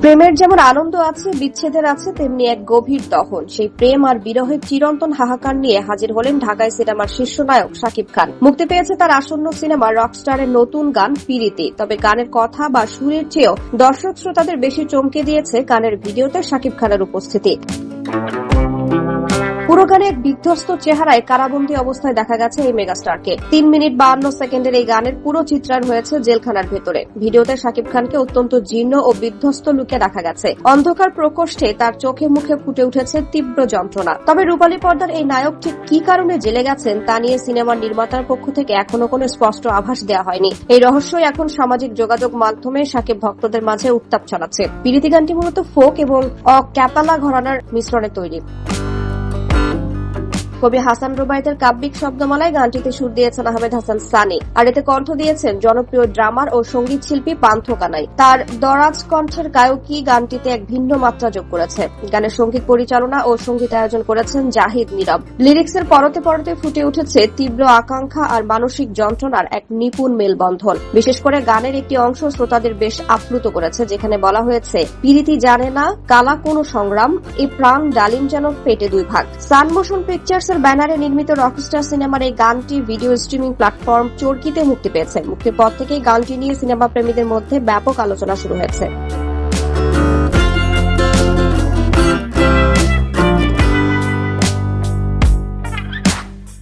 প্রেমের যেমন আনন্দ আছে, বিচ্ছেদের আছে, তেমনি এক গভীর দহন। সেই প্রেম আর বিরহের চিরন্তন হাহাকার নিয়ে হাজির হলেন ঢাকায় সিনেমার শীর্ষ নায়ক শাকিব খান। মুক্তি পেয়েছে তার আসন্ন সিনেমা রকস্টারের নতুন গান পিরিতি। তবে গানের কথা বা সুরের চেয়েও দর্শক শ্রোতাদের বেশি চমকে দিয়েছে গানের ভিডিওতে শাকিব খানের উপস্থিতি। পুরো গানে এক বিধ্বস্ত চেহারায় কারাবন্দী অবস্থায় দেখা গেছে এই মেগাস্টারকে। 3 মিনিট 52 সেকেন্ডের এই গানের পুরো চিত্রায়ন হয়েছে জেলখানার ভেতরে। ভিডিওতে শাকিব খানকে অত্যন্ত জীর্ণ ও বিধ্বস্ত লুকে দেখা গেছে। অন্ধকার প্রকোষ্ঠে তার চোখে মুখে ফুটে উঠেছে তীব্র যন্ত্রণা। তবে রূপালী পর্দার এই নায়ক ঠিক কি কারণে জেলে গেছেন তা নিয়ে সিনেমার নির্মাতার পক্ষ থেকে এখনো কোনো স্পষ্ট আভাস দেওয়া হয়নি। এই রহস্যই এখন সামাজিক যোগাযোগ মাধ্যমে শাকিব ভক্তদের মাঝে উত্তাপ ছড়াচ্ছে। পিরিতি গানটি মূলত ফোক এবং ক্যাপালা ঘরানার মিশ্রণে তৈরি। কবি হাসান রুবাইতের কাব্যিক শব্দমালায় গানটিতে সুর দিয়েছেন আহমেদ হাসান সানি, আর এতে কণ্ঠ দিয়েছেন জনপ্রিয় ড্রামার ও সঙ্গীত শিল্পী পান্থ কানাই। তার দরাজ কণ্ঠের গায়কী গানটিতে এক ভিন্ন মাত্রা যোগ করেছে। গানের সঙ্গীত পরিচালনা ও সঙ্গীত আয়োজন করেছেন জাহিদ নীরব। লিরিক্সের পরতে পরতে ফুটে উঠেছে তীব্র আকাঙ্ক্ষা আর মানসিক যন্ত্রণার এক নিপুণ মেলবন্ধন। বিশেষ করে গানের একটি অংশ শ্রোতাদের বেশ আপ্লুত করেছে, যেখানে বলা হয়েছে, পিরিতি জানে না কালা কোনো সংগ্রাম, এ প্রাণ ডালিম যেন পেটে দুই ভাগ। সান মোশন পিকচার্স ব্যানারে নির্মিত রকস্টার সিনেমার এই গানটি ভিডিও স্ট্রিমিং প্ল্যাটফর্ম চরকিতে মুক্তি পেয়েছে। মুক্তির পর থেকেই গানটি নিয়ে সিনেমা প্রেমীদের মধ্যে ব্যাপক আলোচনা শুরু হয়েছে।